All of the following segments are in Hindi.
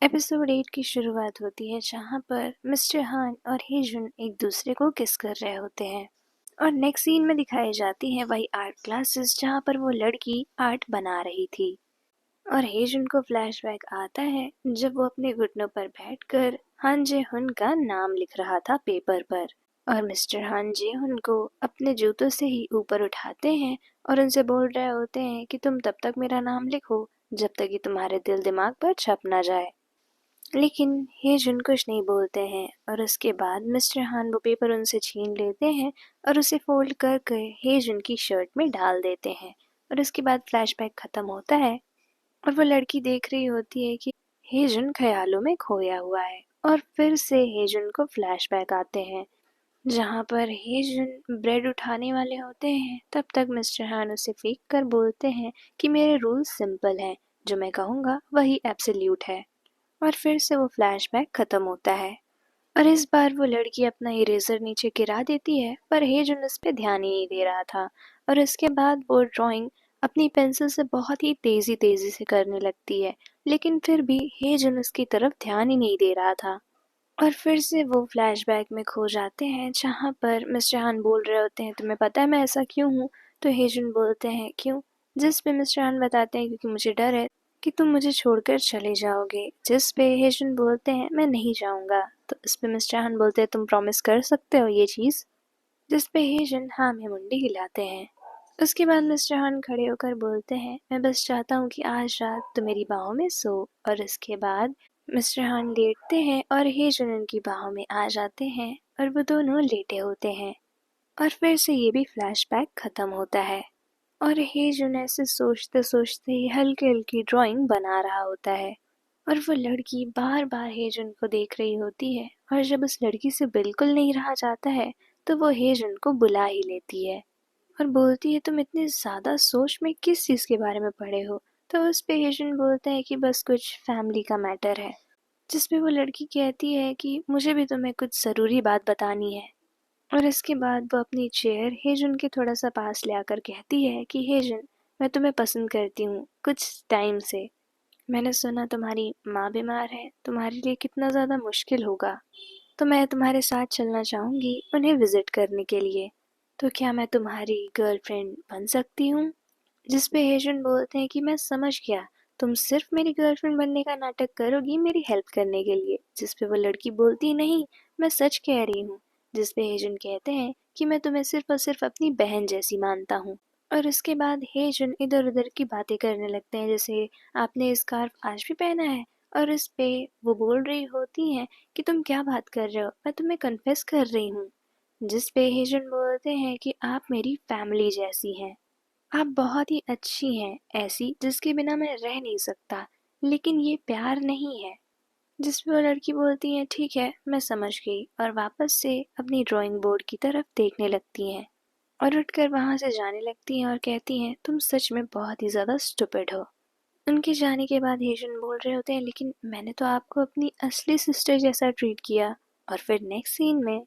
एपिसोड 8 की शुरुआत होती है जहाँ पर मिस्टर हान और हेजुन एक दूसरे को किस कर रहे होते हैं और नेक्स्ट सीन में दिखाई जाती है वही आर्ट क्लासेस जहाँ पर वो लड़की आर्ट बना रही थी और हेजुन को फ्लैशबैक आता है जब वो अपने घुटनों पर बैठकर हान जे हुन का नाम लिख रहा था पेपर पर और मिस्टर हान जे हुन को अपने जूतों से ही ऊपर उठाते हैं और उनसे बोल रहे होते हैं कि तुम तब तक मेरा नाम लिखो जब तक कि तुम्हारे दिल दिमाग पर छप ना जाए। लेकिन हेजुन कुछ नहीं बोलते हैं और उसके बाद मिस्टर हान वो पेपर उनसे छीन लेते हैं और उसे फोल्ड कर कर हेजुन की शर्ट में डाल देते हैं और उसके बाद फ्लैशबैक खत्म होता है और वो लड़की देख रही होती है कि हेजुन ख्यालों में खोया हुआ है और फिर से हेजुन को फ्लैशबैक आते हैं जहाँ पर हेजुन ब्रेड उठाने वाले होते हैं। तब तक मिस्टर हान उसे फेंक कर बोलते हैं कि मेरे रूल्स सिंपल हैं, जो मैं कहूँगा वही एब्सोल्यूट है। और फिर से वो फ्लैशबैक खत्म होता है और इस बार वो लड़की अपना इरेजर नीचे गिरा देती है पर हेजुन उस पर ध्यान ही नहीं दे रहा था और इसके बाद वो ड्राइंग अपनी पेंसिल से बहुत ही तेजी तेजी से करने लगती है, लेकिन फिर भी हेजुन उसकी तरफ ध्यान ही नहीं दे रहा था। और फिर से वो फ्लैशबैक में खो जाते हैं जहाँ पर मिस्टर हान बोल रहे होते हैं तुम्हें पता है मैं ऐसा क्यों हूँ। तो हेजुन बोलते हैं क्यों, जिस पे मिस्टर हान बताते हैं क्योंकि मुझे डर है कि तुम मुझे छोड़कर चले जाओगे, जिस पे हेजुन बोलते हैं मैं नहीं जाऊंगा। तो इस पे मिस्टर हान बोलते हैं तुम प्रॉमिस कर सकते हो ये चीज़, जिस पे हेजुन हाँ में मुंडी हिलाते हैं। उसके बाद मिस्टर हान खड़े होकर बोलते हैं मैं बस चाहता हूँ कि आज रात तुम मेरी बाहों में सो। और इसके बाद मिस्टर हान लेटते हैं और हेजुन उनकी बाहों में आ जाते हैं और वो दोनों लेटे होते हैं और फिर से ये भी फ्लैशबैक खत्म होता है और हेजुन ऐसे सोचते सोचते ही हल्की हल्की ड्राइंग बना रहा होता है और वो लड़की बार बार हेजुन को देख रही होती है और जब उस लड़की से बिल्कुल नहीं रहा जाता है तो वो हेजुन को बुला ही लेती है और बोलती है तुम इतनी ज़्यादा सोच में किस चीज़ के बारे में पढ़े हो। तो उस पे हेजुन बोलता है कि बस कुछ फैमिली का मैटर है, जिस पे वो लड़की कहती है कि मुझे भी तुम्हें कुछ ज़रूरी बात बतानी है। और इसके बाद वो अपनी चेयर हेजुन के थोड़ा सा पास ले आकर कहती है कि हेजुन मैं तुम्हें पसंद करती हूँ कुछ टाइम से। मैंने सुना तुम्हारी माँ बीमार है, तुम्हारे लिए कितना ज़्यादा मुश्किल होगा, तो मैं तुम्हारे साथ चलना चाहूँगी उन्हें विज़िट करने के लिए। तो क्या मैं तुम्हारी गर्लफ्रेंड बन सकती हूँ? जिस पे हेजुन बोलते हैं कि मैं समझ गया, तुम सिर्फ मेरी गर्लफ्रेंड बनने का नाटक करोगी मेरी हेल्प करने के लिए। जिस पे वो लड़की बोलती नहीं, मैं सच कह रही हूँ। जिस पे हेजुन कहते हैं कि मैं तुम्हें सिर्फ और सिर्फ अपनी बहन जैसी मानता हूँ। और उसके बाद हेजुन इधर उधर की बातें करने लगते हैं, जैसे आपने स्कार्फ आज भी पहना है। और इस पे वो बोल रही होती हैं कि तुम क्या बात कर रहे हो, मैं तुम्हें कन्फेस कर रही हूँ। जिस पे हेजुन बोलते हैं कि आप मेरी फैमिली जैसी हैं, आप बहुत ही अच्छी हैं, ऐसी जिसके बिना मैं रह नहीं सकता, लेकिन ये प्यार नहीं है। जिस पे वो लड़की बोलती है ठीक है मैं समझ गई और वापस से अपनी ड्राइंग बोर्ड की तरफ देखने लगती हैं और उठकर वहां से जाने लगती हैं और कहती हैं तुम सच में बहुत ही ज़्यादा स्टूपिड हो। उनके जाने के बाद हेजुन बोल रहे होते हैं लेकिन मैंने तो आपको अपनी असली सिस्टर जैसा ट्रीट किया। और फिर नेक्स्ट सीन में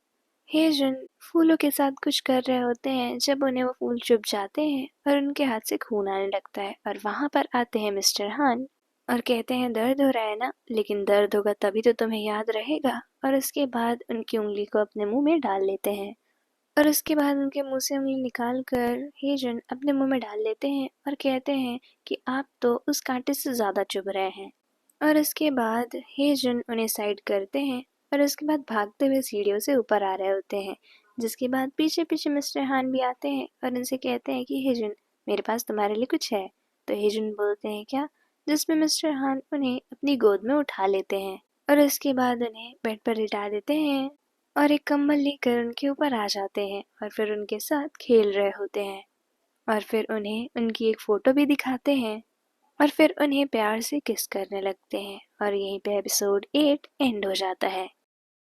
हेजुन फूलों के साथ कुछ कर रहे होते हैं जब उन्हें वो फूल चुभ जाते हैं और उनके हाथ से खून आने लगता है और वहां पर आते हैं मिस्टर हान और कहते हैं दर्द हो रहा है ना, लेकिन दर्द होगा तभी तो तुम्हें याद रहेगा। और उसके बाद उनकी उंगली को अपने मुंह में डाल लेते हैं और उसके बाद उनके मुंह से उंगली निकाल कर हेजुन अपने मुंह में डाल लेते हैं और कहते हैं कि आप तो उस कांटे से ज़्यादा चुभ रहे हैं। और उसके बाद हेजुन उन्हें साइड करते हैं और उसके बाद भागते हुए सीढ़ियों से ऊपर आ रहे होते हैं। जिसके बाद पीछे पीछे मिस्टर हान भी आते हैं और उनसे कहते हैं कि हेजुन मेरे पास तुम्हारे लिए कुछ है। तो हेजुन बोलते हैं क्या, जिसमें मिस्टर हान उन्हें अपनी गोद में उठा लेते हैं और उसके बाद उन्हें बेड पर लिटा देते हैं और एक कंबल लेकर उनके ऊपर आ जाते हैं और फिर उनके साथ खेल रहे होते हैं और फिर उन्हें उनकी एक फ़ोटो भी दिखाते हैं और फिर उन्हें प्यार से किस करने लगते हैं और यहीं पे एपिसोड 8 एंड हो जाता है।